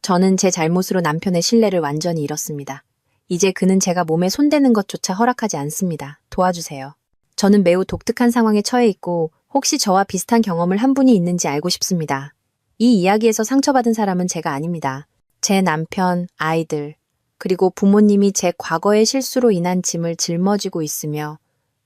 저는 제 잘못으로 남편의 신뢰를 완전히 잃었습니다. 이제 그는 제가 몸에 손대는 것조차 허락하지 않습니다. 도와주세요. 저는 매우 독특한 상황에 처해 있고 혹시 저와 비슷한 경험을 한 분이 있는지 알고 싶습니다. 이 이야기에서 상처받은 사람은 제가 아닙니다. 제 남편, 아이들, 그리고 부모님이 제 과거의 실수로 인한 짐을 짊어지고 있으며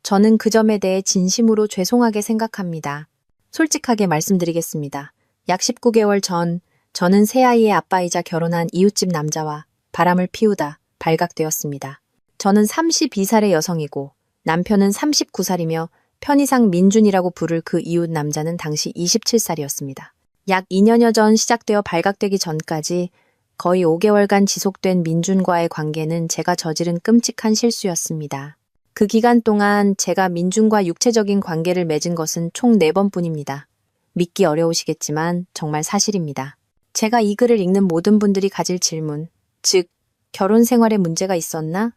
저는 그 점에 대해 진심으로 죄송하게 생각합니다. 솔직하게 말씀드리겠습니다. 약 19개월 전 저는 새아이의 아빠이자 결혼한 이웃집 남자와 바람을 피우다 발각되었습니다. 저는 32살의 여성이고 남편은 39살이며 편의상 민준이라고 부를 그 이웃 남자는 당시 27살이었습니다. 약 2년여 전 시작되어 발각되기 전까지 거의 5개월간 지속된 민준과의 관계는 제가 저지른 끔찍한 실수였습니다. 그 기간 동안 제가 민준과 육체적인 관계를 맺은 것은 총 4번뿐입니다. 믿기 어려우시겠지만 정말 사실입니다. 제가 이 글을 읽는 모든 분들이 가질 질문, 즉 결혼 생활에 문제가 있었나?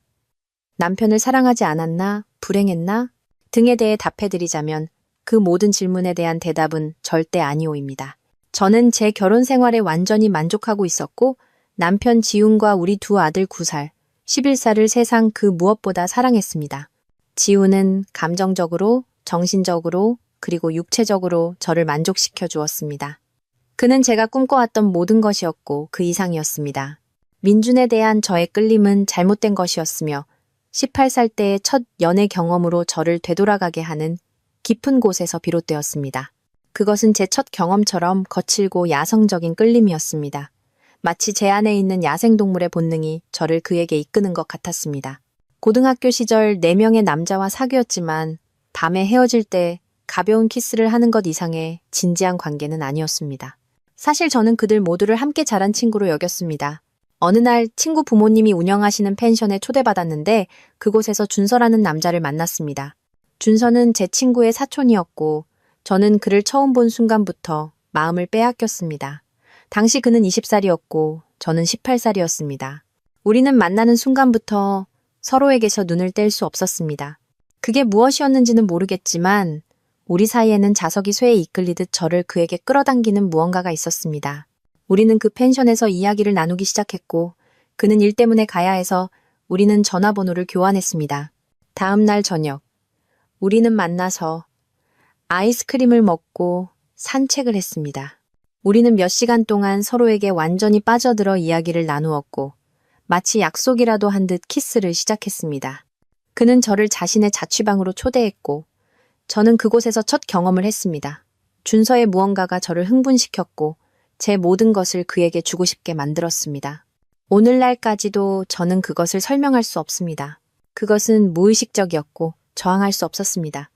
남편을 사랑하지 않았나? 불행했나? 등에 대해 답해드리자면 그 모든 질문에 대한 대답은 절대 아니오입니다. 저는 제 결혼 생활에 완전히 만족하고 있었고 남편 지훈과 우리 두 아들 9살, 11살을 세상 그 무엇보다 사랑했습니다. 지훈은 감정적으로, 정신적으로, 그리고 육체적으로 저를 만족시켜 주었습니다. 그는 제가 꿈꿔왔던 모든 것이었고 그 이상이었습니다. 민준에 대한 저의 끌림은 잘못된 것이었으며 18살 때의 첫 연애 경험으로 저를 되돌아가게 하는 깊은 곳에서 비롯되었습니다. 그것은 제 첫 경험처럼 거칠고 야성적인 끌림이었습니다. 마치 제 안에 있는 야생동물의 본능이 저를 그에게 이끄는 것 같았습니다. 고등학교 시절 4명의 남자와 사귀었지만 밤에 헤어질 때 가벼운 키스를 하는 것 이상의 진지한 관계는 아니었습니다. 사실 저는 그들 모두를 함께 자란 친구로 여겼습니다. 어느 날 친구 부모님이 운영하시는 펜션에 초대받았는데 그곳에서 준서라는 남자를 만났습니다. 준서는 제 친구의 사촌이었고 저는 그를 처음 본 순간부터 마음을 빼앗겼습니다. 당시 그는 20살이었고 저는 18살이었습니다. 우리는 만나는 순간부터 서로에게서 눈을 뗄 수 없었습니다. 그게 무엇이었는지는 모르겠지만 우리 사이에는 자석이 쇠에 이끌리듯 저를 그에게 끌어당기는 무언가가 있었습니다. 우리는 그 펜션에서 이야기를 나누기 시작했고 그는 일 때문에 가야 해서 우리는 전화번호를 교환했습니다. 다음 날 저녁, 우리는 만나서 아이스크림을 먹고 산책을 했습니다. 우리는 몇 시간 동안 서로에게 완전히 빠져들어 이야기를 나누었고 마치 약속이라도 한 듯 키스를 시작했습니다. 그는 저를 자신의 자취방으로 초대했고 저는 그곳에서 첫 경험을 했습니다. 준서의 무언가가 저를 흥분시켰고 제 모든 것을 그에게 주고 싶게 만들었습니다. 오늘날까지도 저는 그것을 설명할 수 없습니다. 그것은 무의식적이었고 저항할 수 없었습니다.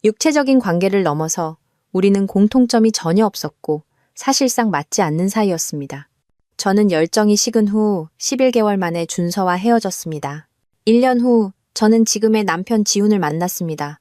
육체적인 관계를 넘어서 우리는 공통점이 전혀 없었고 사실상 맞지 않는 사이였습니다. 저는 열정이 식은 후 11개월 만에 준서와 헤어졌습니다. 1년 후 저는 지금의 남편 지훈을 만났습니다.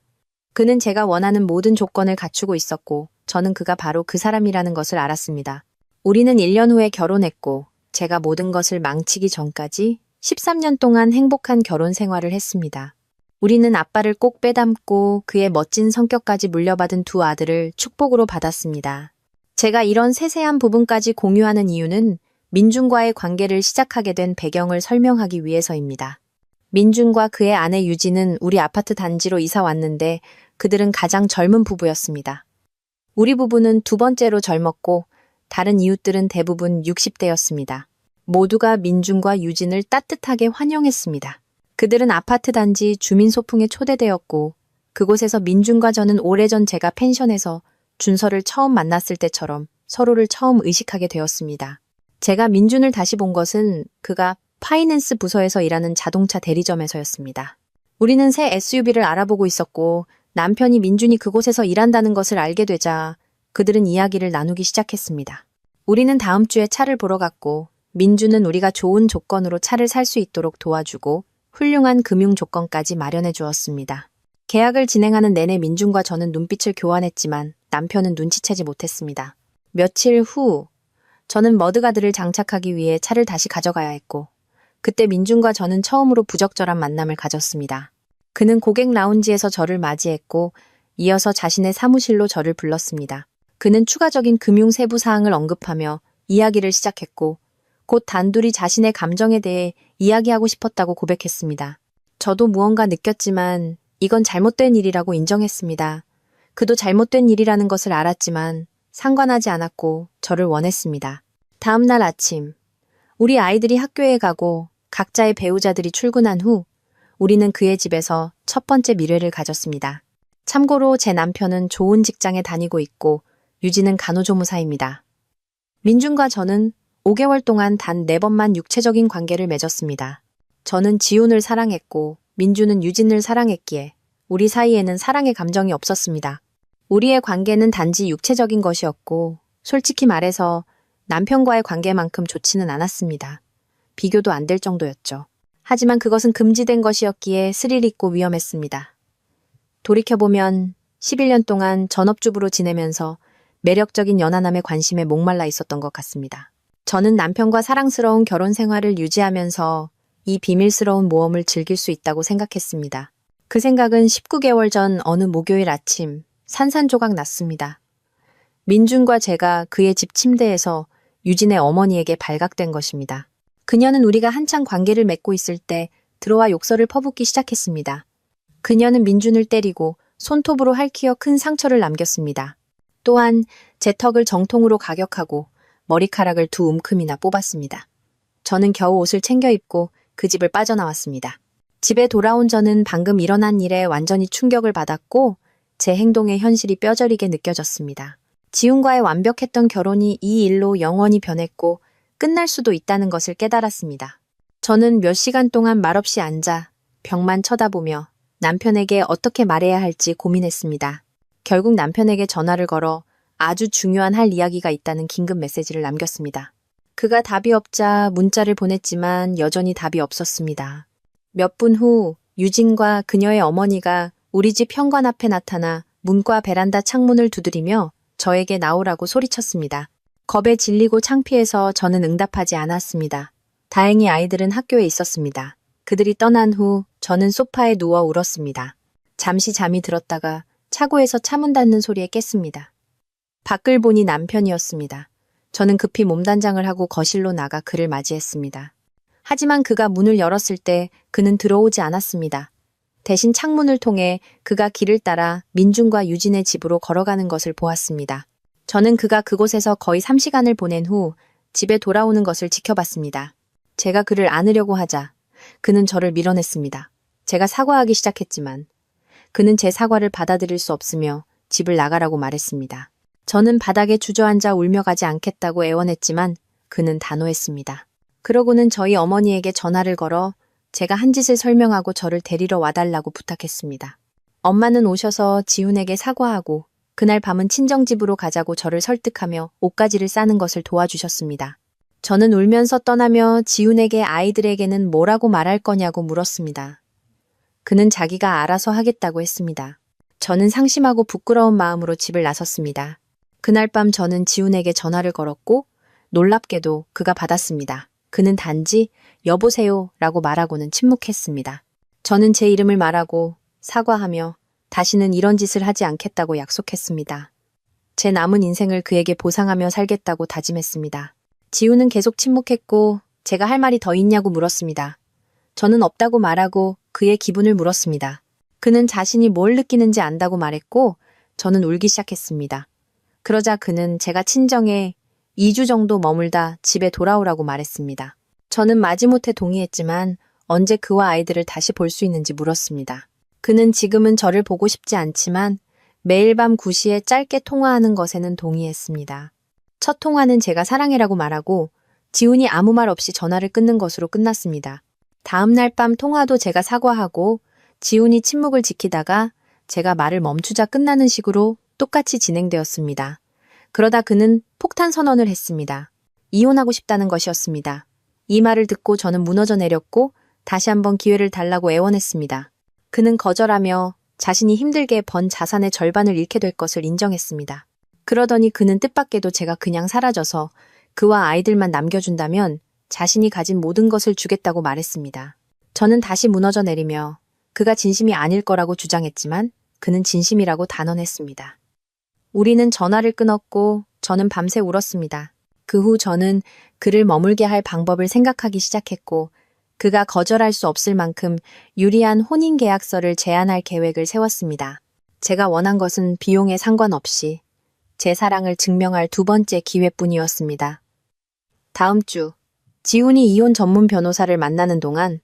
그는 제가 원하는 모든 조건을 갖추고 있었고 저는 그가 바로 그 사람이라는 것을 알았습니다. 우리는 1년 후에 결혼했고 제가 모든 것을 망치기 전까지 13년 동안 행복한 결혼 생활을 했습니다. 우리는 아빠를 꼭 빼닮고 그의 멋진 성격까지 물려받은 두 아들을 축복으로 받았습니다. 제가 이런 세세한 부분까지 공유하는 이유는 민준과의 관계를 시작하게 된 배경을 설명하기 위해서입니다. 민준과 그의 아내 유진은 우리 아파트 단지로 이사 왔는데 그들은 가장 젊은 부부였습니다. 우리 부부는 두 번째로 젊었고 다른 이웃들은 대부분 60대였습니다. 모두가 민준과 유진을 따뜻하게 환영했습니다. 그들은 아파트 단지 주민소풍에 초대되었고 그곳에서 민준과 저는 오래전 제가 펜션에서 준서를 처음 만났을 때처럼 서로를 처음 의식하게 되었습니다. 제가 민준을 다시 본 것은 그가 파이낸스 부서에서 일하는 자동차 대리점에서였습니다. 우리는 새 SUV를 알아보고 있었고 남편이 민준이 그곳에서 일한다는 것을 알게 되자 그들은 이야기를 나누기 시작했습니다. 우리는 다음 주에 차를 보러 갔고 민준은 우리가 좋은 조건으로 차를 살 수 있도록 도와주고 훌륭한 금융 조건까지 마련해 주었습니다. 계약을 진행하는 내내 민준과 저는 눈빛을 교환했지만 남편은 눈치채지 못했습니다. 며칠 후 저는 머드가드를 장착하기 위해 차를 다시 가져가야 했고 그때 민준과 저는 처음으로 부적절한 만남을 가졌습니다. 그는 고객 라운지에서 저를 맞이했고 이어서 자신의 사무실로 저를 불렀습니다. 그는 추가적인 금융 세부 사항을 언급하며 이야기를 시작했고 곧 단둘이 자신의 감정에 대해 이야기하고 싶었다고 고백했습니다. 저도 무언가 느꼈지만 이건 잘못된 일이라고 인정했습니다. 그도 잘못된 일이라는 것을 알았지만 상관하지 않았고 저를 원했습니다. 다음 날 아침, 우리 아이들이 학교에 가고 각자의 배우자들이 출근한 후 우리는 그의 집에서 첫 번째 미래를 가졌습니다. 참고로 제 남편은 좋은 직장에 다니고 있고 유진은 간호조무사입니다. 민준과 저는 5개월 동안 단 4번만 육체적인 관계를 맺었습니다. 저는 지훈을 사랑했고 민준은 유진을 사랑했기에 우리 사이에는 사랑의 감정이 없었습니다. 우리의 관계는 단지 육체적인 것이었고 솔직히 말해서 남편과의 관계만큼 좋지는 않았습니다. 비교도 안 될 정도였죠. 하지만 그것은 금지된 것이었기에 스릴 있고 위험했습니다. 돌이켜보면 11년 동안 전업주부로 지내면서 매력적인 연하남의 관심에 목말라 있었던 것 같습니다. 저는 남편과 사랑스러운 결혼 생활을 유지하면서 이 비밀스러운 모험을 즐길 수 있다고 생각했습니다. 그 생각은 19개월 전 어느 목요일 아침 산산조각 났습니다. 민준과 제가 그의 집 침대에서 유진의 어머니에게 발각된 것입니다. 그녀는 우리가 한창 관계를 맺고 있을 때 들어와 욕설을 퍼붓기 시작했습니다. 그녀는 민준을 때리고 손톱으로 핥히어 큰 상처를 남겼습니다. 또한 제 턱을 정통으로 가격하고 머리카락을 2움큼이나 뽑았습니다. 저는 겨우 옷을 챙겨 입고 그 집을 빠져나왔습니다. 집에 돌아온 저는 방금 일어난 일에 완전히 충격을 받았고 제 행동의 현실이 뼈저리게 느껴졌습니다. 지훈과의 완벽했던 결혼이 이 일로 영원히 변했고 끝날 수도 있다는 것을 깨달았습니다. 저는 몇 시간 동안 말없이 앉아 벽만 쳐다보며 남편에게 어떻게 말해야 할지 고민했습니다. 결국 남편에게 전화를 걸어 아주 중요한 할 이야기가 있다는 긴급 메시지를 남겼습니다. 그가 답이 없자 문자를 보냈지만 여전히 답이 없었습니다. 몇 분 후 유진과 그녀의 어머니가 우리 집 현관 앞에 나타나 문과 베란다 창문을 두드리며 저에게 나오라고 소리쳤습니다. 겁에 질리고 창피해서 저는 응답하지 않았습니다. 다행히 아이들은 학교에 있었습니다. 그들이 떠난 후 저는 소파에 누워 울었습니다. 잠시 잠이 들었다가 차고에서 차문 닫는 소리에 깼습니다. 밖을 보니 남편이었습니다. 저는 급히 몸단장을 하고 거실로 나가 그를 맞이했습니다. 하지만 그가 문을 열었을 때 그는 들어오지 않았습니다. 대신 창문을 통해 그가 길을 따라 민준과 유진의 집으로 걸어가는 것을 보았습니다. 저는 그가 그곳에서 거의 3시간을 보낸 후 집에 돌아오는 것을 지켜봤습니다. 제가 그를 안으려고 하자 그는 저를 밀어냈습니다. 제가 사과하기 시작했지만 그는 제 사과를 받아들일 수 없으며 집을 나가라고 말했습니다. 저는 바닥에 주저앉아 울며 가지 않겠다고 애원했지만 그는 단호했습니다. 그러고는 저희 어머니에게 전화를 걸어 제가 한 짓을 설명하고 저를 데리러 와달라고 부탁했습니다. 엄마는 오셔서 지훈에게 사과하고 그날 밤은 친정집으로 가자고 저를 설득하며 옷가지를 싸는 것을 도와주셨습니다. 저는 울면서 떠나며 지훈에게 아이들에게는 뭐라고 말할 거냐고 물었습니다. 그는 자기가 알아서 하겠다고 했습니다. 저는 상심하고 부끄러운 마음으로 집을 나섰습니다. 그날 밤 저는 지훈에게 전화를 걸었고 놀랍게도 그가 받았습니다. 그는 단지 여보세요 라고 말하고는 침묵했습니다. 저는 제 이름을 말하고 사과하며 다시는 이런 짓을 하지 않겠다고 약속했습니다. 제 남은 인생을 그에게 보상하며 살겠다고 다짐했습니다. 지훈은 계속 침묵했고 제가 할 말이 더 있냐고 물었습니다. 저는 없다고 말하고 그의 기분을 물었습니다. 그는 자신이 뭘 느끼는지 안다고 말했고 저는 울기 시작했습니다. 그러자 그는 제가 친정에 2주 정도 머물다 집에 돌아오라고 말했습니다. 저는 마지못해 동의했지만 언제 그와 아이들을 다시 볼 수 있는지 물었습니다. 그는 지금은 저를 보고 싶지 않지만 매일 밤 9시에 짧게 통화하는 것에는 동의했습니다. 첫 통화는 제가 사랑해라고 말하고 지훈이 아무 말 없이 전화를 끊는 것으로 끝났습니다. 다음 날 밤 통화도 제가 사과하고 지훈이 침묵을 지키다가 제가 말을 멈추자 끝나는 식으로 똑같이 진행되었습니다. 그러다 그는 폭탄 선언을 했습니다. 이혼하고 싶다는 것이었습니다. 이 말을 듣고 저는 무너져 내렸고 다시 한번 기회를 달라고 애원했습니다. 그는 거절하며 자신이 힘들게 번 자산의 절반을 잃게 될 것을 인정했습니다. 그러더니 그는 뜻밖에도 제가 그냥 사라져서 그와 아이들만 남겨준다면 자신이 가진 모든 것을 주겠다고 말했습니다. 저는 다시 무너져 내리며 그가 진심이 아닐 거라고 주장했지만 그는 진심이라고 단언했습니다. 우리는 전화를 끊었고 저는 밤새 울었습니다. 그 후 저는 그를 머물게 할 방법을 생각하기 시작했고 그가 거절할 수 없을 만큼 유리한 혼인 계약서를 제안할 계획을 세웠습니다. 제가 원한 것은 비용에 상관없이 제 사랑을 증명할 두 번째 기회뿐이었습니다. 다음 주 지훈이 이혼 전문 변호사를 만나는 동안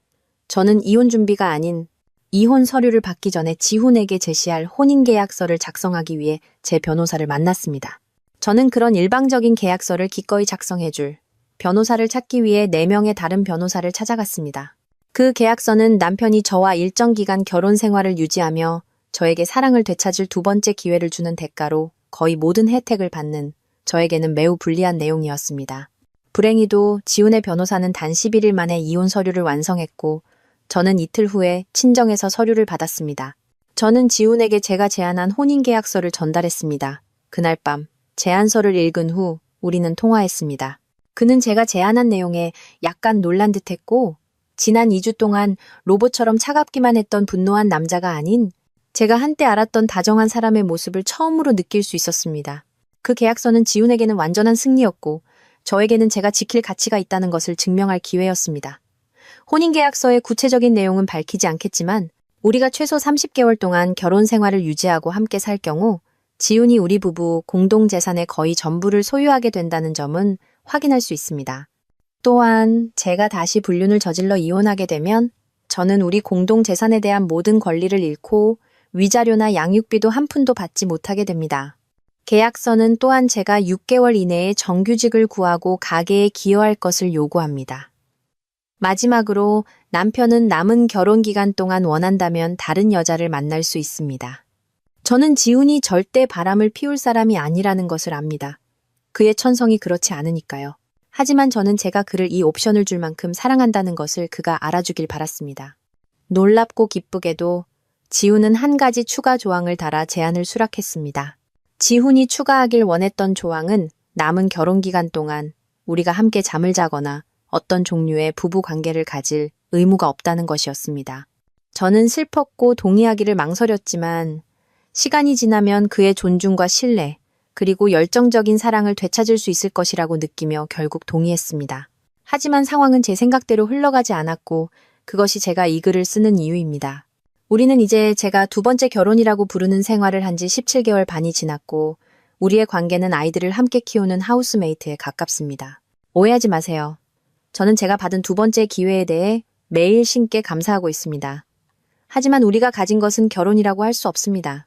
저는 이혼 준비가 아닌 이혼 서류를 받기 전에 지훈에게 제시할 혼인계약서를 작성하기 위해 제 변호사를 만났습니다. 저는 그런 일방적인 계약서를 기꺼이 작성해줄 변호사를 찾기 위해 4명의 다른 변호사를 찾아갔습니다. 그 계약서는 남편이 저와 일정 기간 결혼 생활을 유지하며 저에게 사랑을 되찾을 두 번째 기회를 주는 대가로 거의 모든 혜택을 받는 저에게는 매우 불리한 내용이었습니다. 불행히도 지훈의 변호사는 단 11일 만에 이혼 서류를 완성했고 저는 이틀 후에 친정에서 서류를 받았습니다. 저는 지훈에게 제가 제안한 혼인계약서를 전달했습니다. 그날 밤 제안서를 읽은 후 우리는 통화했습니다. 그는 제가 제안한 내용에 약간 놀란 듯했고 지난 2주 동안 로봇처럼 차갑기만 했던 분노한 남자가 아닌 제가 한때 알았던 다정한 사람의 모습을 처음으로 느낄 수 있었습니다. 그 계약서는 지훈에게는 완전한 승리였고 저에게는 제가 지킬 가치가 있다는 것을 증명할 기회였습니다. 혼인계약서의 구체적인 내용은 밝히지 않겠지만 우리가 최소 30개월 동안 결혼 생활을 유지하고 함께 살 경우 지훈이 우리 부부 공동재산의 거의 전부를 소유하게 된다는 점은 확인할 수 있습니다. 또한 제가 다시 불륜을 저질러 이혼하게 되면 저는 우리 공동재산에 대한 모든 권리를 잃고 위자료나 양육비도 한 푼도 받지 못하게 됩니다. 계약서는 또한 제가 6개월 이내에 정규직을 구하고 가계에 기여할 것을 요구합니다. 마지막으로 남편은 남은 결혼 기간 동안 원한다면 다른 여자를 만날 수 있습니다. 저는 지훈이 절대 바람을 피울 사람이 아니라는 것을 압니다. 그의 천성이 그렇지 않으니까요. 하지만 저는 제가 그를 이 옵션을 줄 만큼 사랑한다는 것을 그가 알아주길 바랐습니다. 놀랍고 기쁘게도 지훈은 한 가지 추가 조항을 달아 제안을 수락했습니다. 지훈이 추가하길 원했던 조항은 남은 결혼 기간 동안 우리가 함께 잠을 자거나 어떤 종류의 부부 관계를 가질 의무가 없다는 것이었습니다. 저는 슬펐고 동의하기를 망설였지만 시간이 지나면 그의 존중과 신뢰, 그리고 열정적인 사랑을 되찾을 수 있을 것이라고 느끼며 결국 동의했습니다. 하지만 상황은 제 생각대로 흘러가지 않았고 그것이 제가 이 글을 쓰는 이유입니다. 우리는 이제 제가 두 번째 결혼이라고 부르는 생활을 한 지 17개월 반이 지났고 우리의 관계는 아이들을 함께 키우는 하우스메이트에 가깝습니다. 오해하지 마세요. 저는 제가 받은 두 번째 기회에 대해 매일 신께 감사하고 있습니다. 하지만 우리가 가진 것은 결혼이라고 할 수 없습니다.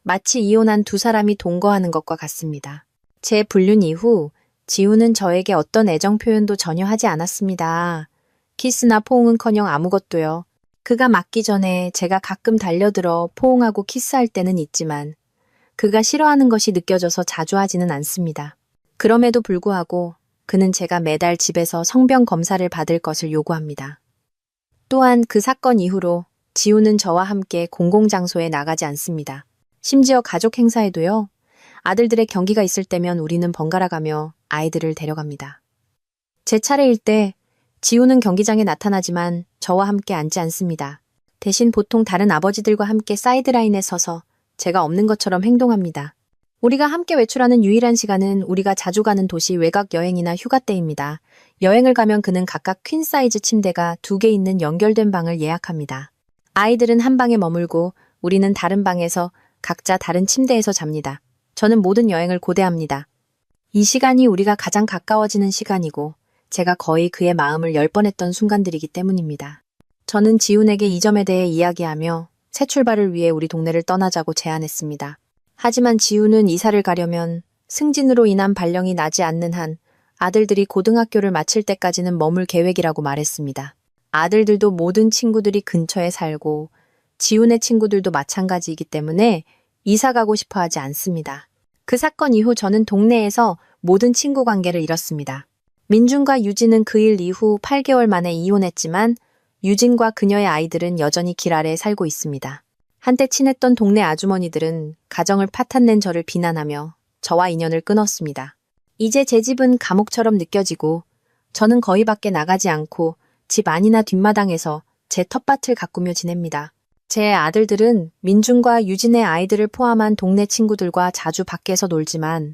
마치 이혼한 두 사람이 동거하는 것과 같습니다. 제 불륜 이후 지훈은 저에게 어떤 애정 표현도 전혀 하지 않았습니다. 키스나 포옹은커녕 아무것도요. 그가 맞기 전에 제가 가끔 달려들어 포옹하고 키스할 때는 있지만 그가 싫어하는 것이 느껴져서 자주 하지는 않습니다. 그럼에도 불구하고 그는 제가 매달 집에서 성병 검사를 받을 것을 요구합니다. 또한 그 사건 이후로 지훈은 저와 함께 공공장소에 나가지 않습니다. 심지어 가족 행사에도요. 아들들의 경기가 있을 때면 우리는 번갈아 가며 아이들을 데려갑니다. 제 차례일 때 지훈은 경기장에 나타나지만 저와 함께 앉지 않습니다. 대신 보통 다른 아버지들과 함께 사이드라인에 서서 제가 없는 것처럼 행동합니다. 우리가 함께 외출하는 유일한 시간은 우리가 자주 가는 도시 외곽 여행이나 휴가 때입니다. 여행을 가면 그는 각각 퀸 사이즈 침대가 2개 있는 연결된 방을 예약합니다. 아이들은 한 방에 머물고 우리는 다른 방에서 각자 다른 침대에서 잡니다. 저는 모든 여행을 고대합니다. 이 시간이 우리가 가장 가까워지는 시간이고 제가 거의 그의 마음을 열 뻔했던 순간들이기 때문입니다. 저는 지훈에게 이 점에 대해 이야기하며 새 출발을 위해 우리 동네를 떠나자고 제안했습니다. 하지만 지훈은 이사를 가려면 승진으로 인한 발령이 나지 않는 한 아들들이 고등학교를 마칠 때까지는 머물 계획이라고 말했습니다. 아들들도 모든 친구들이 근처에 살고 지훈의 친구들도 마찬가지이기 때문에 이사 가고 싶어 하지 않습니다. 그 사건 이후 저는 동네에서 모든 친구 관계를 잃었습니다. 민준과 유진은 그 일 이후 8개월 만에 이혼했지만 유진과 그녀의 아이들은 여전히 길 아래에 살고 있습니다. 한때 친했던 동네 아주머니들은 가정을 파탄낸 저를 비난하며 저와 인연을 끊었습니다. 이제 제 집은 감옥처럼 느껴지고 저는 거의 밖에 나가지 않고 집 안이나 뒷마당에서 제 텃밭을 가꾸며 지냅니다. 제 아들들은 민준과 유진의 아이들을 포함한 동네 친구들과 자주 밖에서 놀지만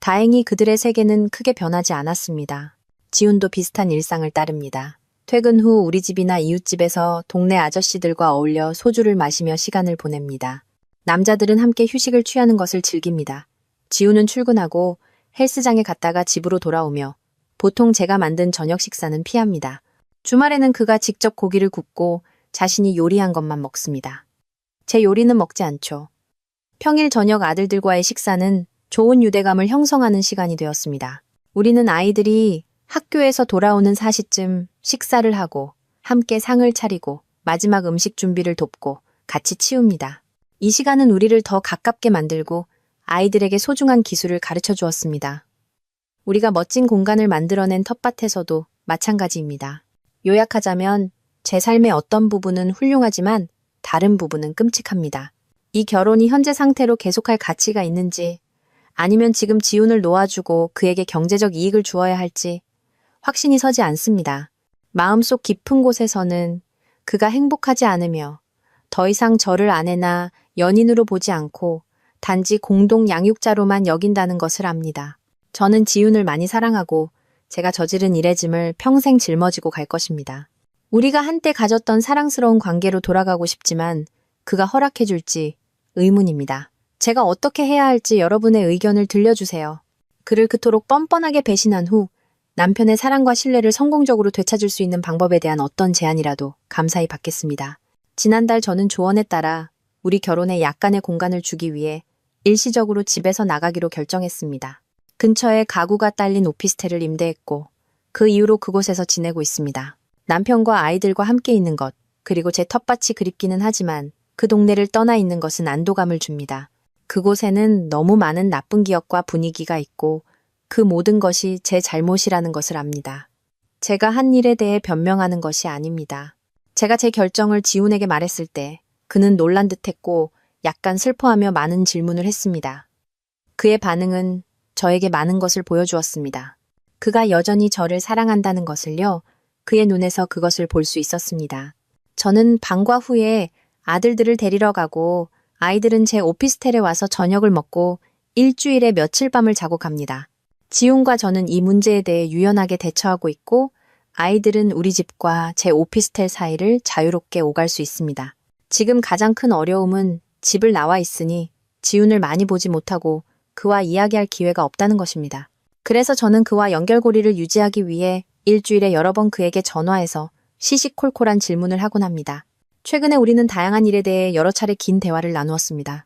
다행히 그들의 세계는 크게 변하지 않았습니다. 지훈도 비슷한 일상을 따릅니다. 퇴근 후 우리 집이나 이웃집에서 동네 아저씨들과 어울려 소주를 마시며 시간을 보냅니다. 남자들은 함께 휴식을 취하는 것을 즐깁니다. 지훈은 출근하고 헬스장에 갔다가 집으로 돌아오며 보통 제가 만든 저녁 식사는 피합니다. 주말에는 그가 직접 고기를 굽고 자신이 요리한 것만 먹습니다. 제 요리는 먹지 않죠. 평일 저녁 아들들과의 식사는 좋은 유대감을 형성하는 시간이 되었습니다. 우리는 아이들이 학교에서 돌아오는 4시쯤 식사를 하고 함께 상을 차리고 마지막 음식 준비를 돕고 같이 치웁니다. 이 시간은 우리를 더 가깝게 만들고 아이들에게 소중한 기술을 가르쳐 주었습니다. 우리가 멋진 공간을 만들어낸 텃밭에서도 마찬가지입니다. 요약하자면 제 삶의 어떤 부분은 훌륭하지만 다른 부분은 끔찍합니다. 이 결혼이 현재 상태로 계속할 가치가 있는지 아니면 지금 지훈을 놓아주고 그에게 경제적 이익을 주어야 할지 확신이 서지 않습니다. 마음속 깊은 곳에서는 그가 행복하지 않으며 더 이상 저를 아내나 연인으로 보지 않고 단지 공동 양육자로만 여긴다는 것을 압니다. 저는 지훈을 많이 사랑하고 제가 저지른 일의 짐을 평생 짊어지고 갈 것입니다. 우리가 한때 가졌던 사랑스러운 관계로 돌아가고 싶지만 그가 허락해줄지 의문입니다. 제가 어떻게 해야 할지 여러분의 의견을 들려주세요. 그를 그토록 뻔뻔하게 배신한 후 남편의 사랑과 신뢰를 성공적으로 되찾을 수 있는 방법에 대한 어떤 제안이라도 감사히 받겠습니다. 지난달 저는 조언에 따라 우리 결혼에 약간의 공간을 주기 위해 일시적으로 집에서 나가기로 결정했습니다. 근처에 가구가 딸린 오피스텔을 임대했고 그 이후로 그곳에서 지내고 있습니다. 남편과 아이들과 함께 있는 것, 그리고 제 텃밭이 그립기는 하지만 그 동네를 떠나 있는 것은 안도감을 줍니다. 그곳에는 너무 많은 나쁜 기억과 분위기가 있고 그 모든 것이 제 잘못이라는 것을 압니다. 제가 한 일에 대해 변명하는 것이 아닙니다. 제가 제 결정을 지훈에게 말했을 때 그는 놀란 듯했고 약간 슬퍼하며 많은 질문을 했습니다. 그의 반응은 저에게 많은 것을 보여주었습니다. 그가 여전히 저를 사랑한다는 것을요. 그의 눈에서 그것을 볼 수 있었습니다. 저는 방과 후에 아들들을 데리러 가고 아이들은 제 오피스텔에 와서 저녁을 먹고 일주일에 며칠 밤을 자고 갑니다. 지훈과 저는 이 문제에 대해 유연하게 대처하고 있고 아이들은 우리 집과 제 오피스텔 사이를 자유롭게 오갈 수 있습니다. 지금 가장 큰 어려움은 집을 나와 있으니 지훈을 많이 보지 못하고 그와 이야기할 기회가 없다는 것입니다. 그래서 저는 그와 연결고리를 유지하기 위해 일주일에 여러 번 그에게 전화해서 시시콜콜한 질문을 하곤 합니다. 최근에 우리는 다양한 일에 대해 여러 차례 긴 대화를 나누었습니다.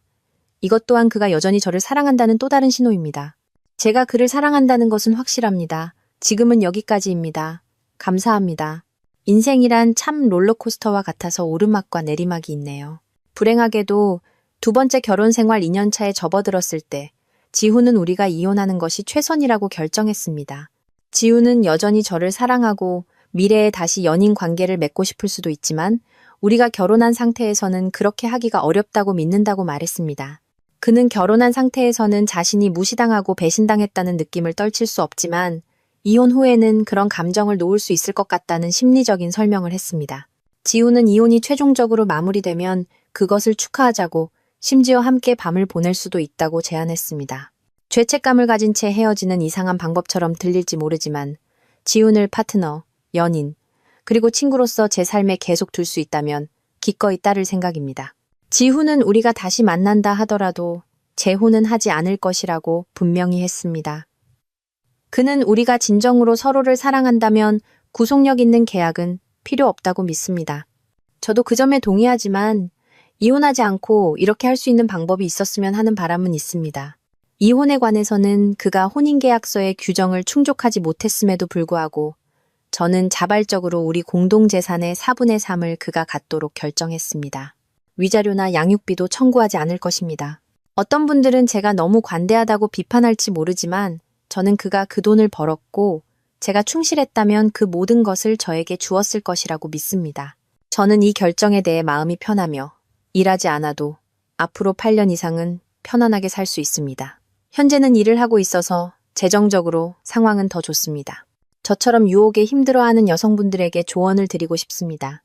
이것 또한 그가 여전히 저를 사랑한다는 또 다른 신호입니다. 제가 그를 사랑한다는 것은 확실합니다. 지금은 여기까지입니다. 감사합니다. 인생이란 참 롤러코스터와 같아서 오르막과 내리막이 있네요. 불행하게도 두 번째 결혼 생활 2년 차에 접어들었을 때 지훈은 우리가 이혼하는 것이 최선이라고 결정했습니다. 지훈은 여전히 저를 사랑하고 미래에 다시 연인 관계를 맺고 싶을 수도 있지만 우리가 결혼한 상태에서는 그렇게 하기가 어렵다고 믿는다고 말했습니다. 그는 결혼한 상태에서는 자신이 무시당하고 배신당했다는 느낌을 떨칠 수 없지만 이혼 후에는 그런 감정을 놓을 수 있을 것 같다는 심리적인 설명을 했습니다. 지훈은 이혼이 최종적으로 마무리되면 그것을 축하하자고 심지어 함께 밤을 보낼 수도 있다고 제안했습니다. 죄책감을 가진 채 헤어지는 이상한 방법처럼 들릴지 모르지만 지훈을 파트너, 연인, 그리고 친구로서 제 삶에 계속 둘 수 있다면 기꺼이 따를 생각입니다. 지훈은 우리가 다시 만난다 하더라도 재혼은 하지 않을 것이라고 분명히 했습니다. 그는 우리가 진정으로 서로를 사랑한다면 구속력 있는 계약은 필요 없다고 믿습니다. 저도 그 점에 동의하지만 이혼하지 않고 이렇게 할 수 있는 방법이 있었으면 하는 바람은 있습니다. 이혼에 관해서는 그가 혼인계약서의 규정을 충족하지 못했음에도 불구하고 저는 자발적으로 우리 공동재산의 4분의 3을 그가 갖도록 결정했습니다. 위자료나 양육비도 청구하지 않을 것입니다. 어떤 분들은 제가 너무 관대하다고 비판할지 모르지만 저는 그가 그 돈을 벌었고 제가 충실했다면 그 모든 것을 저에게 주었을 것이라고 믿습니다. 저는 이 결정에 대해 마음이 편하며 일하지 않아도 앞으로 8년 이상은 편안하게 살 수 있습니다. 현재는 일을 하고 있어서 재정적으로 상황은 더 좋습니다. 저처럼 유혹에 힘들어하는 여성분들에게 조언을 드리고 싶습니다.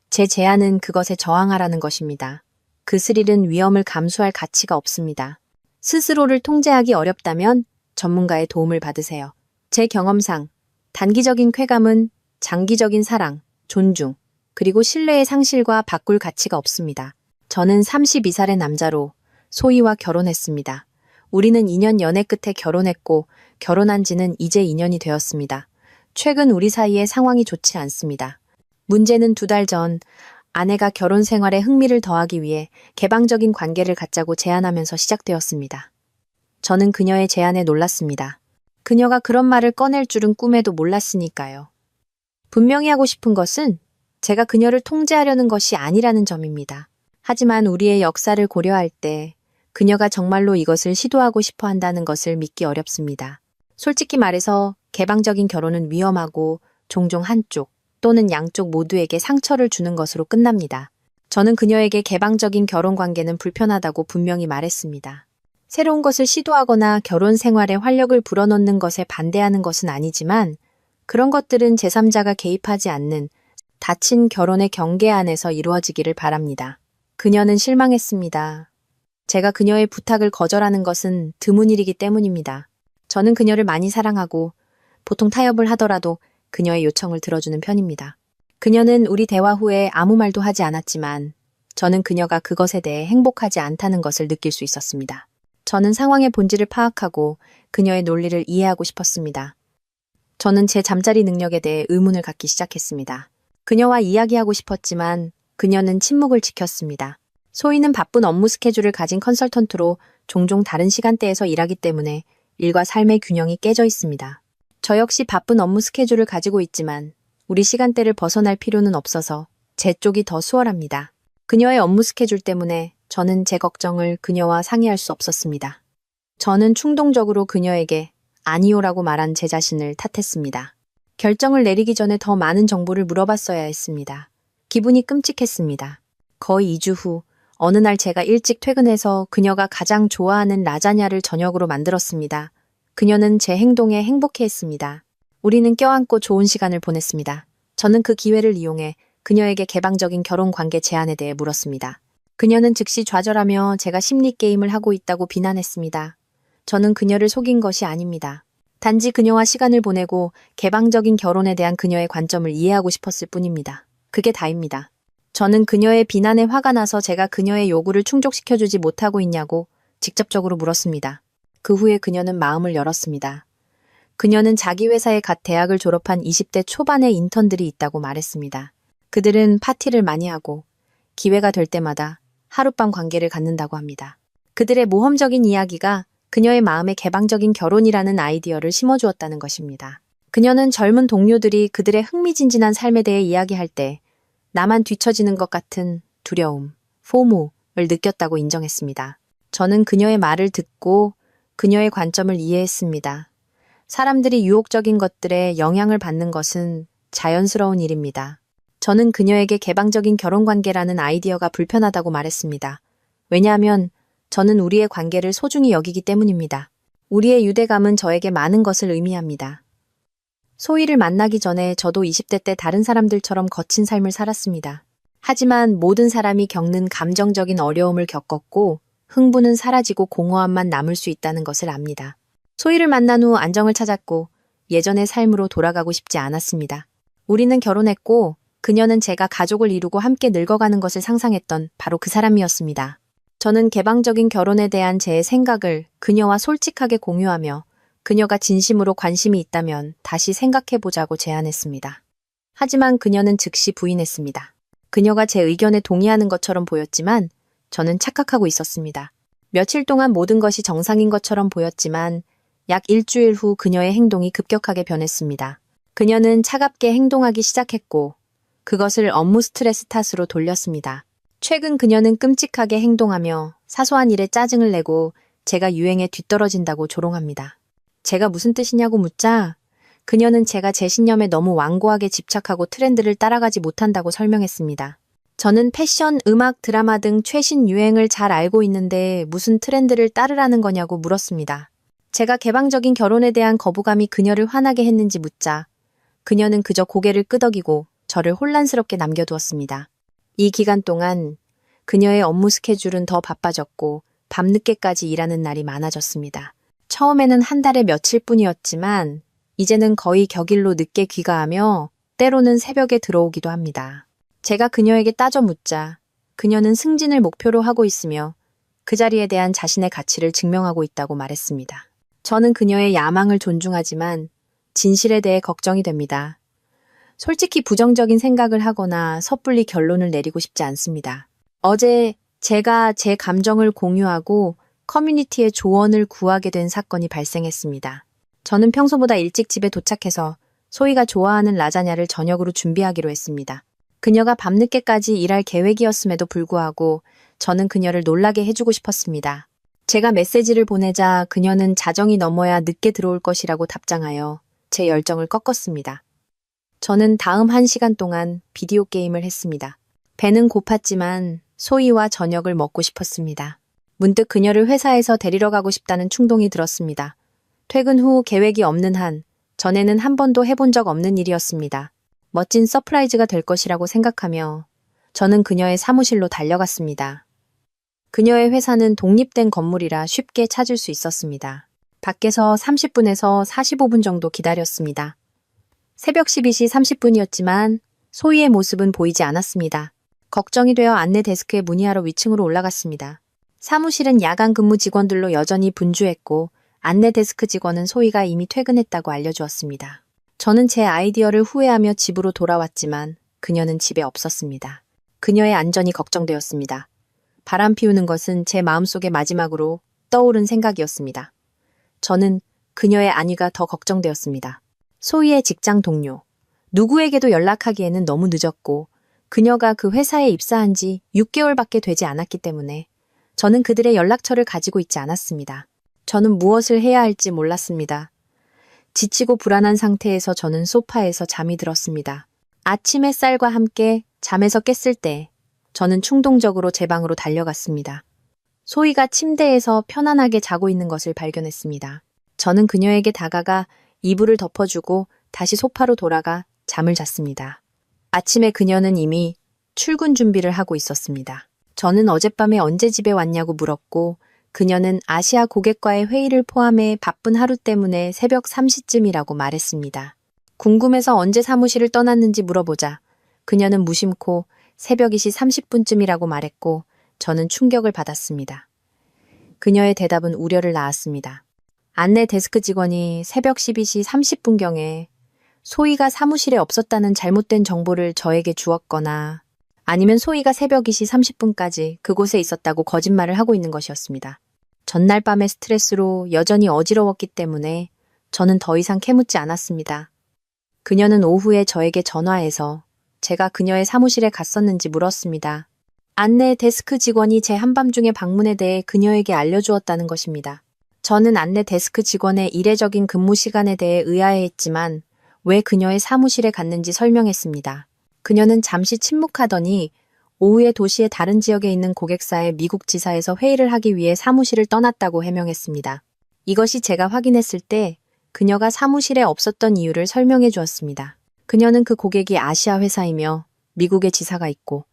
제 제안은 그것에 저항하라는 것입니다. 그 스릴은 위험을 감수할 가치가 없습니다. 스스로를 통제하기 어렵다면 전문가의 도움을 받으세요. 제 경험상 단기적인 쾌감은 장기적인 사랑, 존중, 그리고 신뢰의 상실과 바꿀 가치가 없습니다. 저는 32살의 남자로 소희와 결혼했습니다. 우리는 2년 연애 끝에 결혼했고 결혼한 지는 이제 2년이 되었습니다. 최근 우리 사이의 상황이 좋지 않습니다. 문제는 2달 전 아내가 결혼 생활에 흥미를 더하기 위해 개방적인 관계를 갖자고 제안하면서 시작되었습니다. 저는 그녀의 제안에 놀랐습니다. 그녀가 그런 말을 꺼낼 줄은 꿈에도 몰랐으니까요. 분명히 하고 싶은 것은 제가 그녀를 통제하려는 것이 아니라는 점입니다. 하지만 우리의 역사를 고려할 때 그녀가 정말로 이것을 시도하고 싶어 한다는 것을 믿기 어렵습니다. 솔직히 말해서 개방적인 결혼은 위험하고 종종 한쪽 또는 양쪽 모두에게 상처를 주는 것으로 끝납니다. 저는 그녀에게 개방적인 결혼 관계는 불편하다고 분명히 말했습니다. 새로운 것을 시도하거나 결혼 생활에 활력을 불어넣는 것에 반대하는 것은 아니지만 그런 것들은 제3자가 개입하지 않는 닫힌 결혼의 경계 안에서 이루어지기를 바랍니다. 그녀는 실망했습니다. 제가 그녀의 부탁을 거절하는 것은 드문 일이기 때문입니다. 저는 그녀를 많이 사랑하고 보통 타협을 하더라도 그녀의 요청을 들어주는 편입니다. 그녀는 우리 대화 후에 아무 말도 하지 않았지만 저는 그녀가 그것에 대해 행복하지 않다는 것을 느낄 수 있었습니다. 저는 상황의 본질을 파악하고 그녀의 논리를 이해하고 싶었습니다. 저는 제 잠자리 능력에 대해 의문을 갖기 시작했습니다. 그녀와 이야기하고 싶었지만 그녀는 침묵을 지켰습니다. 소희는 바쁜 업무 스케줄을 가진 컨설턴트로 종종 다른 시간대에서 일하기 때문에 일과 삶의 균형이 깨져 있습니다. 저 역시 바쁜 업무 스케줄을 가지고 있지만 우리 시간대를 벗어날 필요는 없어서 제 쪽이 더 수월합니다. 그녀의 업무 스케줄 때문에 저는 제 걱정을 그녀와 상의할 수 없었습니다. 저는 충동적으로 그녀에게 아니요라고 말한 제 자신을 탓했습니다. 결정을 내리기 전에 더 많은 정보를 물어봤어야 했습니다. 기분이 끔찍했습니다. 거의 2주 후 어느 날 제가 일찍 퇴근해서 그녀가 가장 좋아하는 라자냐를 저녁으로 만들었습니다. 그녀는 제 행동에 행복해했습니다. 우리는 껴안고 좋은 시간을 보냈습니다. 저는 그 기회를 이용해 그녀에게 개방적인 결혼 관계 제안에 대해 물었습니다. 그녀는 즉시 좌절하며 제가 심리 게임을 하고 있다고 비난했습니다. 저는 그녀를 속인 것이 아닙니다. 단지 그녀와 시간을 보내고 개방적인 결혼에 대한 그녀의 관점을 이해하고 싶었을 뿐입니다. 그게 다입니다. 저는 그녀의 비난에 화가 나서 제가 그녀의 요구를 충족시켜주지 못하고 있냐고 직접적으로 물었습니다. 그 후에 그녀는 마음을 열었습니다. 그녀는 자기 회사에 갓 대학을 졸업한 20대 초반의 인턴들이 있다고 말했습니다. 그들은 파티를 많이 하고 기회가 될 때마다 하룻밤 관계를 갖는다고 합니다. 그들의 모험적인 이야기가 그녀의 마음에 개방적인 결혼이라는 아이디어를 심어주었다는 것입니다. 그녀는 젊은 동료들이 그들의 흥미진진한 삶에 대해 이야기할 때 나만 뒤처지는 것 같은 두려움, 포모를 느꼈다고 인정했습니다. 저는 그녀의 말을 듣고 그녀의 관점을 이해했습니다. 사람들이 유혹적인 것들에 영향을 받는 것은 자연스러운 일입니다. 저는 그녀에게 개방적인 결혼관계라는 아이디어가 불편하다고 말했습니다. 왜냐하면 저는 우리의 관계를 소중히 여기기 때문입니다. 우리의 유대감은 저에게 많은 것을 의미합니다. 소희를 만나기 전에 저도 20대 때 다른 사람들처럼 거친 삶을 살았습니다. 하지만 모든 사람이 겪는 감정적인 어려움을 겪었고 흥분은 사라지고 공허함만 남을 수 있다는 것을 압니다. 소희를 만난 후 안정을 찾았고 예전의 삶으로 돌아가고 싶지 않았습니다. 우리는 결혼했고 그녀는 제가 가족을 이루고 함께 늙어가는 것을 상상했던 바로 그 사람이었습니다. 저는 개방적인 결혼에 대한 제 생각을 그녀와 솔직하게 공유하며 그녀가 진심으로 관심이 있다면 다시 생각해보자고 제안했습니다. 하지만 그녀는 즉시 부인했습니다. 그녀가 제 의견에 동의하는 것처럼 보였지만 저는 착각하고 있었습니다. 며칠 동안 모든 것이 정상인 것처럼 보였지만 약 일주일 후 그녀의 행동이 급격하게 변했습니다. 그녀는 차갑게 행동하기 시작했고 그것을 업무 스트레스 탓으로 돌렸습니다. 최근 그녀는 끔찍하게 행동하며 사소한 일에 짜증을 내고 제가 유행에 뒤떨어진다고 조롱합니다. 제가 무슨 뜻이냐고 묻자 그녀는 제가 제 신념에 너무 완고하게 집착하고 트렌드를 따라가지 못한다고 설명했습니다. 저는 패션, 음악, 드라마 등 최신 유행을 잘 알고 있는데 무슨 트렌드를 따르라는 거냐고 물었습니다. 제가 개방적인 결혼에 대한 거부감이 그녀를 화나게 했는지 묻자 그녀는 그저 고개를 끄덕이고 저를 혼란스럽게 남겨두었습니다. 이 기간 동안 그녀의 업무 스케줄은 더 바빠졌고 밤늦게까지 일하는 날이 많아졌습니다. 처음에는 한 달에 며칠 뿐이었지만 이제는 거의 격일로 늦게 귀가하며 때로는 새벽에 들어오기도 합니다. 제가 그녀에게 따져 묻자 그녀는 승진을 목표로 하고 있으며 그 자리에 대한 자신의 가치를 증명하고 있다고 말했습니다. 저는 그녀의 야망을 존중하지만 진실에 대해 걱정이 됩니다. 솔직히 부정적인 생각을 하거나 섣불리 결론을 내리고 싶지 않습니다. 어제 제가 제 감정을 공유하고 커뮤니티에 조언을 구하게 된 사건이 발생했습니다. 저는 평소보다 일찍 집에 도착해서 소희가 좋아하는 라자냐를 저녁으로 준비하기로 했습니다. 그녀가 밤늦게까지 일할 계획이었음에도 불구하고 저는 그녀를 놀라게 해주고 싶었습니다. 제가 메시지를 보내자 그녀는 자정이 넘어야 늦게 들어올 것이라고 답장하여 제 열정을 꺾었습니다. 저는 다음 1시간 동안 비디오 게임을 했습니다. 배는 고팠지만 소희와 저녁을 먹고 싶었습니다. 문득 그녀를 회사에서 데리러 가고 싶다는 충동이 들었습니다. 퇴근 후 계획이 없는 한 전에는 한 번도 해본 적 없는 일이었습니다. 멋진 서프라이즈가 될 것이라고 생각하며 저는 그녀의 사무실로 달려갔습니다. 그녀의 회사는 독립된 건물이라 쉽게 찾을 수 있었습니다. 밖에서 30분에서 45분 정도 기다렸습니다. 새벽 12시 30분이었지만 소희의 모습은 보이지 않았습니다. 걱정이 되어 안내 데스크에 문의하러 위층으로 올라갔습니다. 사무실은 야간 근무 직원들로 여전히 분주했고 안내 데스크 직원은 소희가 이미 퇴근했다고 알려주었습니다. 저는 제 아이디어를 후회하며 집으로 돌아왔지만 그녀는 집에 없었습니다. 그녀의 안전이 걱정되었습니다. 바람 피우는 것은 제 마음속에 마지막으로 떠오른 생각이었습니다. 저는 그녀의 안위가 더 걱정되었습니다. 소희의 직장 동료. 누구에게도 연락하기에는 너무 늦었고 그녀가 그 회사에 입사한 지 6개월밖에 되지 않았기 때문에 저는 그들의 연락처를 가지고 있지 않았습니다. 저는 무엇을 해야 할지 몰랐습니다. 지치고 불안한 상태에서 저는 소파에서 잠이 들었습니다. 아침 햇살과 함께 잠에서 깼을 때 저는 충동적으로 제 방으로 달려갔습니다. 소희가 침대에서 편안하게 자고 있는 것을 발견했습니다. 저는 그녀에게 다가가 이불을 덮어주고 다시 소파로 돌아가 잠을 잤습니다. 아침에 그녀는 이미 출근 준비를 하고 있었습니다. 저는 어젯밤에 언제 집에 왔냐고 물었고 그녀는 아시아 고객과의 회의를 포함해 바쁜 하루 때문에 새벽 3시쯤이라고 말했습니다. 궁금해서 언제 사무실을 떠났는지 물어보자 그녀는 무심코 새벽 2시 30분쯤이라고 말했고 저는 충격을 받았습니다. 그녀의 대답은 우려를 낳았습니다. 안내 데스크 직원이 새벽 12시 30분경에 소희가 사무실에 없었다는 잘못된 정보를 저에게 주었거나 아니면 소희가 새벽 2시 30분까지 그곳에 있었다고 거짓말을 하고 있는 것이었습니다. 전날 밤의 스트레스로 여전히 어지러웠기 때문에 저는 더 이상 캐묻지 않았습니다. 그녀는 오후에 저에게 전화해서 제가 그녀의 사무실에 갔었는지 물었습니다. 안내 데스크 직원이 제 한밤중의 방문에 대해 그녀에게 알려주었다는 것입니다. 저는 안내 데스크 직원의 이례적인 근무 시간에 대해 의아해했지만 왜 그녀의 사무실에 갔는지 설명했습니다. 그녀는 잠시 침묵하더니 오후에 도시의 다른 지역에 있는 고객사의 미국 지사에서 회의를 하기 위해 사무실을 떠났다고 해명했습니다. 이것이 제가 확인했을 때 그녀가 사무실에 없었던 이유를 설명해 주었습니다. 그녀는 그 고객이 아시아 회사이며 미국에 지사가 있고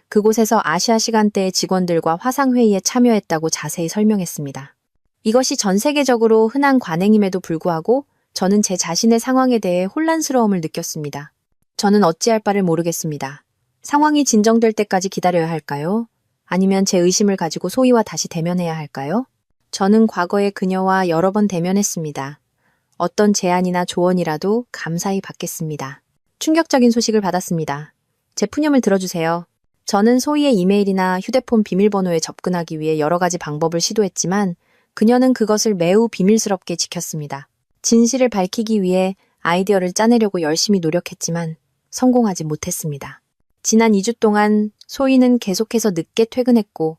그곳에서 아시아 시간대의 직원들과 화상회의에 참여했다고 자세히 설명했습니다. 이것이 전 세계적으로 흔한 관행임에도 불구하고 저는 제 자신의 상황에 대해 혼란스러움을 느꼈습니다. 저는 어찌할 바를 모르겠습니다. 상황이 진정될 때까지 기다려야 할까요? 아니면 제 의심을 가지고 소희와 다시 대면해야 할까요? 저는 과거에 그녀와 여러 번 대면했습니다. 어떤 제안이나 조언이라도 감사히 받겠습니다. 충격적인 소식을 받았습니다. 제 푸념을 들어주세요. 저는 소희의 이메일이나 휴대폰 비밀번호에 접근하기 위해 여러 가지 방법을 시도했지만 그녀는 그것을 매우 비밀스럽게 지켰습니다. 진실을 밝히기 위해 아이디어를 짜내려고 열심히 노력했지만 성공하지 못했습니다. 지난 2주 동안 소희는 계속해서 늦게 퇴근했고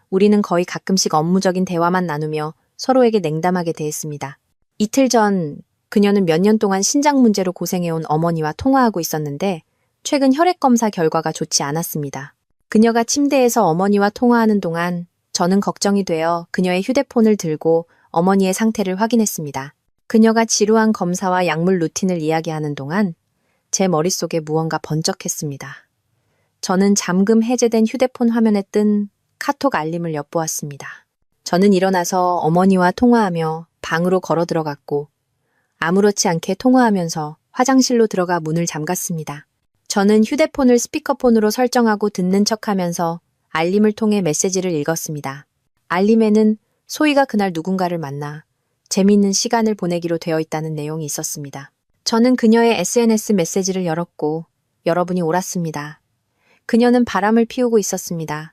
우리는 거의 가끔씩 업무적인 대화만 나누며 서로에게 냉담하게 대했습니다. 이틀 전 그녀는 몇 년 동안 신장 문제로 고생해온 어머니와 통화하고 있었는데 최근 혈액 검사 결과가 좋지 않았습니다. 그녀가 침대에서 어머니와 통화하는 동안 저는 걱정이 되어 그녀의 휴대폰을 들고 어머니의 상태를 확인했습니다. 그녀가 지루한 검사와 약물 루틴을 이야기하는 동안 제 머릿속에 무언가 번쩍했습니다. 저는 잠금 해제된 휴대폰 화면에 뜬 카톡 알림을 엿보았습니다. 저는 일어나서 어머니와 통화하며 방으로 걸어 들어갔고 아무렇지 않게 통화하면서 화장실로 들어가 문을 잠갔습니다. 저는 휴대폰을 스피커폰으로 설정하고 듣는 척하면서 알림을 통해 메시지를 읽었습니다. 알림에는 소희가 그날 누군가를 만나 재미있는 시간을 보내기로 되어 있다는 내용이 있었습니다. 저는 그녀의 SNS 메시지를 열었고 여러분이 옳았습니다. 그녀는 바람을 피우고 있었습니다.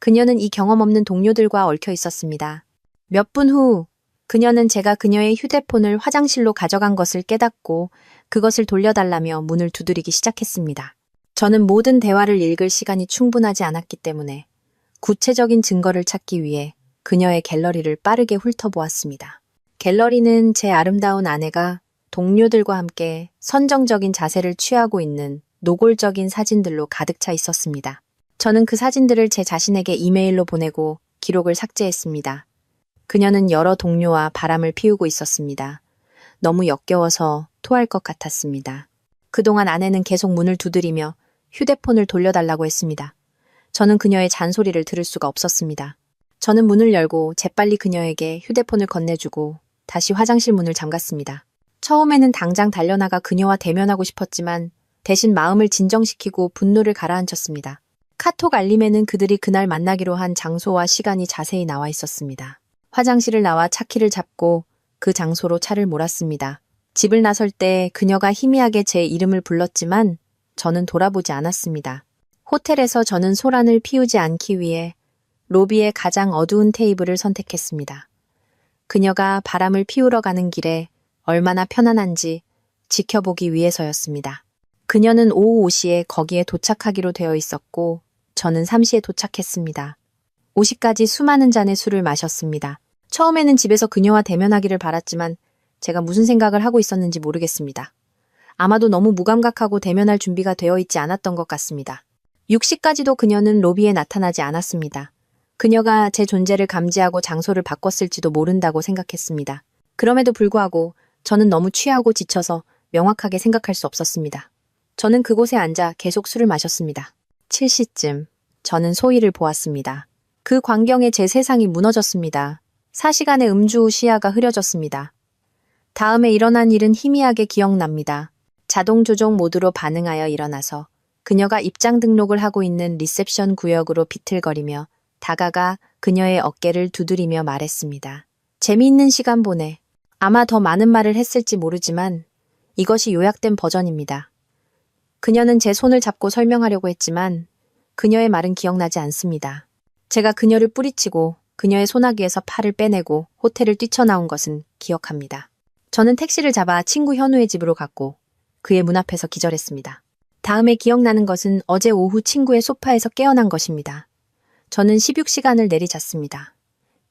그녀는 이 경험 없는 동료들과 얽혀 있었습니다. 몇 분 후 그녀는 제가 그녀의 휴대폰을 화장실로 가져간 것을 깨닫고 그것을 돌려달라며 문을 두드리기 시작했습니다. 저는 모든 대화를 읽을 시간이 충분하지 않았기 때문에 구체적인 증거를 찾기 위해 그녀의 갤러리를 빠르게 훑어보았습니다. 갤러리는 제 아름다운 아내가 동료들과 함께 선정적인 자세를 취하고 있는 노골적인 사진들로 가득 차 있었습니다. 저는 그 사진들을 제 자신에게 이메일로 보내고 기록을 삭제했습니다. 그녀는 여러 동료와 바람을 피우고 있었습니다. 너무 역겨워서 토할 것 같았습니다. 그동안 아내는 계속 문을 두드리며 휴대폰을 돌려달라고 했습니다. 저는 그녀의 잔소리를 들을 수가 없었습니다. 저는 문을 열고 재빨리 그녀에게 휴대폰을 건네주고 다시 화장실 문을 잠갔습니다. 처음에는 당장 달려나가 그녀와 대면하고 싶었지만 대신 마음을 진정시키고 분노를 가라앉혔습니다. 카톡 알림에는 그들이 그날 만나기로 한 장소와 시간이 자세히 나와 있었습니다. 화장실을 나와 차키를 잡고 그 장소로 차를 몰았습니다. 집을 나설 때 그녀가 희미하게 제 이름을 불렀지만 저는 돌아보지 않았습니다. 호텔에서 저는 소란을 피우지 않기 위해 로비의 가장 어두운 테이블을 선택했습니다. 그녀가 바람을 피우러 가는 길에 얼마나 편안한지 지켜보기 위해서였습니다. 그녀는 오후 5시에 거기에 도착하기로 되어 있었고 저는 3시에 도착했습니다. 5시까지 수많은 잔의 술을 마셨습니다. 처음에는 집에서 그녀와 대면하기를 바랐지만 제가 무슨 생각을 하고 있었는지 모르겠습니다. 아마도 너무 무감각하고 대면할 준비가 되어 있지 않았던 것 같습니다. 6시까지도 그녀는 로비에 나타나지 않았습니다. 그녀가 제 존재를 감지하고 장소를 바꿨을지도 모른다고 생각했습니다. 그럼에도 불구하고 저는 너무 취하고 지쳐서 명확하게 생각할 수 없었습니다. 저는 그곳에 앉아 계속 술을 마셨습니다. 7시쯤 저는 소희를 보았습니다. 그 광경에 제 세상이 무너졌습니다. 4시간의 음주 후 시야가 흐려졌습니다. 다음에 일어난 일은 희미하게 기억납니다. 자동 조종 모드로 반응하여 일어나서 그녀가 입장 등록을 하고 있는 리셉션 구역으로 비틀거리며 다가가 그녀의 어깨를 두드리며 말했습니다. 재미있는 시간 보내. 아마 더 많은 말을 했을지 모르지만 이것이 요약된 버전입니다. 그녀는 제 손을 잡고 설명하려고 했지만 그녀의 말은 기억나지 않습니다. 제가 그녀를 뿌리치고 그녀의 소나기에서 팔을 빼내고 호텔을 뛰쳐나온 것은 기억합니다. 저는 택시를 잡아 친구 현우의 집으로 갔고 그의 문 앞에서 기절했습니다. 다음에 기억나는 것은 어제 오후 친구의 소파에서 깨어난 것입니다. 저는 16시간을 내리잤습니다.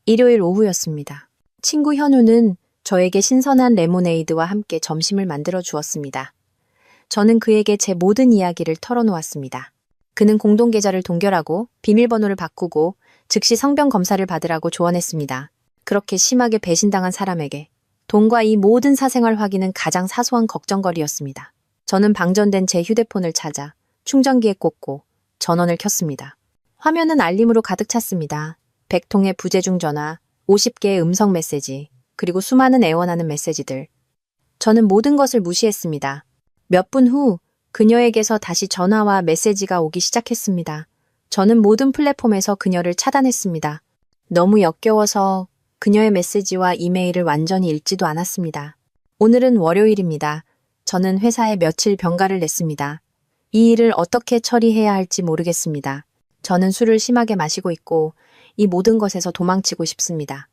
일요일 오후였습니다. 친구 현우는 저에게 신선한 레모네이드와 함께 점심을 만들어 주었습니다. 저는 그에게 제 모든 이야기를 털어놓았습니다. 그는 공동계좌를 동결하고 비밀번호를 바꾸고 즉시 성병 검사를 받으라고 조언했습니다. 그렇게 심하게 배신당한 사람에게 돈과 이 모든 사생활 확인은 가장 사소한 걱정거리였습니다. 저는 방전된 제 휴대폰을 찾아 충전기에 꽂고 전원을 켰습니다. 화면은 알림으로 가득 찼습니다. 100통의 부재중 전화, 50개의 음성 메시지, 그리고 수많은 애원하는 메시지들. 저는 모든 것을 무시했습니다. 몇 분 후 그녀에게서 다시 전화와 메시지가 오기 시작했습니다. 저는 모든 플랫폼에서 그녀를 차단했습니다. 너무 역겨워서 그녀의 메시지와 이메일을 완전히 읽지도 않았습니다. 오늘은 월요일입니다. 저는 회사에 며칠 병가를 냈습니다. 이 일을 어떻게 처리해야 할지 모르겠습니다. 저는 술을 심하게 마시고 있고 이 모든 것에서 도망치고 싶습니다.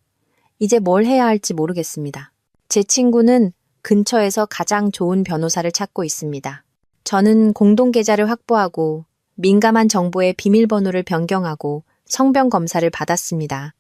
이제 뭘 해야 할지 모르겠습니다. 제 친구는 근처에서 가장 좋은 변호사를 찾고 있습니다. 저는 공동계좌를 확보하고 민감한 정보의 비밀번호를 변경하고 성병 검사를 받았습니다.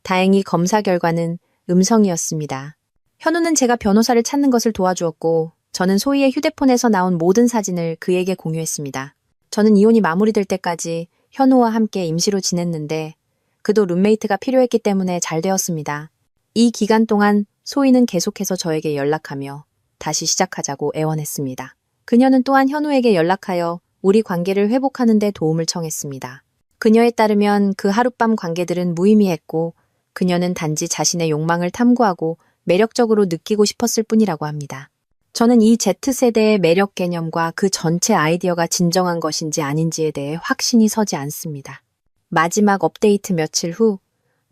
다행히 검사 결과는 음성이었습니다. 현우는 제가 변호사를 찾는 것을 도와주었고 저는 소희의 휴대폰에서 나온 모든 사진을 그에게 공유했습니다. 저는 이혼이 마무리될 때까지 현우와 함께 임시로 지냈는데 그도 룸메이트가 필요했기 때문에 잘 되었습니다. 이 기간 동안 소희는 계속해서 저에게 연락하며 다시 시작하자고 애원했습니다. 그녀는 또한 현우에게 연락하여 우리 관계를 회복하는 데 도움을 청했습니다. 그녀에 따르면 그 하룻밤 관계들은 무의미했고 그녀는 단지 자신의 욕망을 탐구하고 매력적으로 느끼고 싶었을 뿐이라고 합니다. 저는 이 Z세대의 매력 개념과 그 전체 아이디어가 진정한 것인지 아닌지에 대해 확신이 서지 않습니다. 마지막 업데이트 며칠 후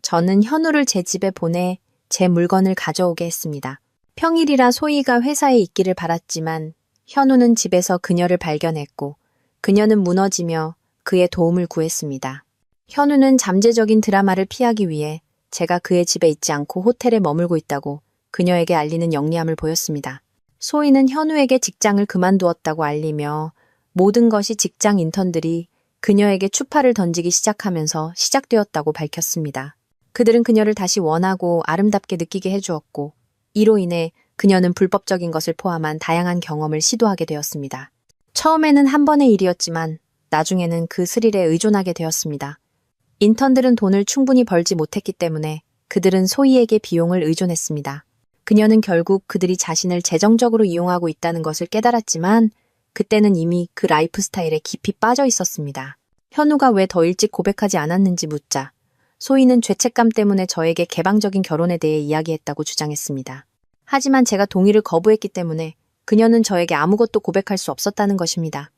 저는 현우를 제 집에 보내 제 물건을 가져오게 했습니다. 평일이라 소희가 회사에 있기를 바랐지만 현우는 집에서 그녀를 발견했고 그녀는 무너지며 그의 도움을 구했습니다. 현우는 잠재적인 드라마를 피하기 위해 제가 그의 집에 있지 않고 호텔에 머물고 있다고 그녀에게 알리는 영리함을 보였습니다. 소희는 현우에게 직장을 그만두었다고 알리며 모든 것이 직장 인턴들이 그녀에게 추파를 던지기 시작하면서 시작되었다고 밝혔습니다. 그들은 그녀를 다시 원하고 아름답게 느끼게 해주었고 이로 인해 그녀는 불법적인 것을 포함한 다양한 경험을 시도하게 되었습니다. 처음에는 한 번의 일이었지만 나중에는 그 스릴에 의존하게 되었습니다. 인턴들은 돈을 충분히 벌지 못했기 때문에 그들은 소희에게 비용을 의존했습니다. 그녀는 결국 그들이 자신을 재정적으로 이용하고 있다는 것을 깨달았지만 그때는 이미 그 라이프 스타일에 깊이 빠져 있었습니다. 현우가 왜 더 일찍 고백하지 않았는지 묻자 소희는 죄책감 때문에 저에게 개방적인 결혼에 대해 이야기했다고 주장했습니다. 하지만 제가 동의를 거부했기 때문에 그녀는 저에게 아무것도 고백할 수 없었다는 것입니다.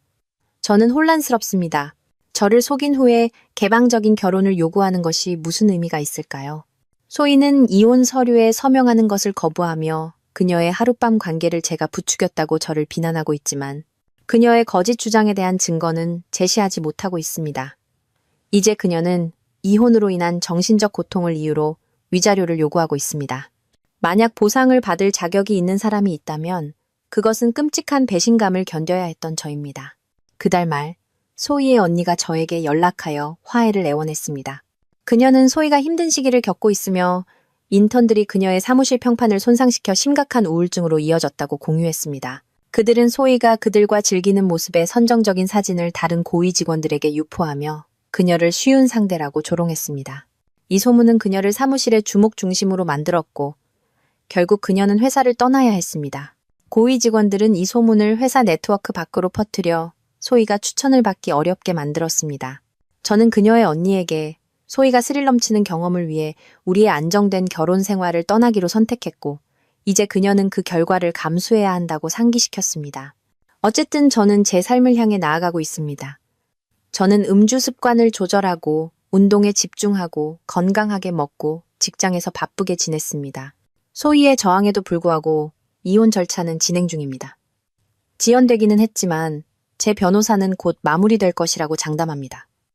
저는 혼란스럽습니다. 저를 속인 후에 개방적인 결혼을 요구하는 것이 무슨 의미가 있을까요? 소희는 이혼 서류에 서명하는 것을 거부하며 그녀의 하룻밤 관계를 제가 부추겼다고 저를 비난하고 있지만 그녀의 거짓 주장에 대한 증거는 제시하지 못하고 있습니다. 이제 그녀는 이혼으로 인한 정신적 고통을 이유로 위자료를 요구하고 있습니다. 만약 보상을 받을 자격이 있는 사람이 있다면 그것은 끔찍한 배신감을 견뎌야 했던 저입니다. 그달 말 소희의 언니가 저에게 연락하여 화해를 애원했습니다. 그녀는 소희가 힘든 시기를 겪고 있으며 인턴들이 그녀의 사무실 평판을 손상시켜 심각한 우울증으로 이어졌다고 공유했습니다. 그들은 소희가 그들과 즐기는 모습의 선정적인 사진을 다른 고위 직원들에게 유포하며 그녀를 쉬운 상대라고 조롱했습니다. 이 소문은 그녀를 사무실의 주목 중심으로 만들었고 결국 그녀는 회사를 떠나야 했습니다. 고위 직원들은 이 소문을 회사 네트워크 밖으로 퍼뜨려 소희가 추천을 받기 어렵게 만들었습니다. 저는 그녀의 언니에게 소희가 스릴 넘치는 경험을 위해 우리의 안정된 결혼 생활을 떠나기로 선택했고 이제 그녀는 그 결과를 감수해야 한다고 상기시켰습니다. 어쨌든 저는 제 삶을 향해 나아가고 있습니다. 저는 음주 습관을 조절하고 운동에 집중하고 건강하게 먹고 직장에서 바쁘게 지냈습니다. 소희의 저항에도 불구하고 이혼 절차는 진행 중입니다. 지연되기는 했지만 제 변호사는 곧 마무리될 것이라고 장담합니다.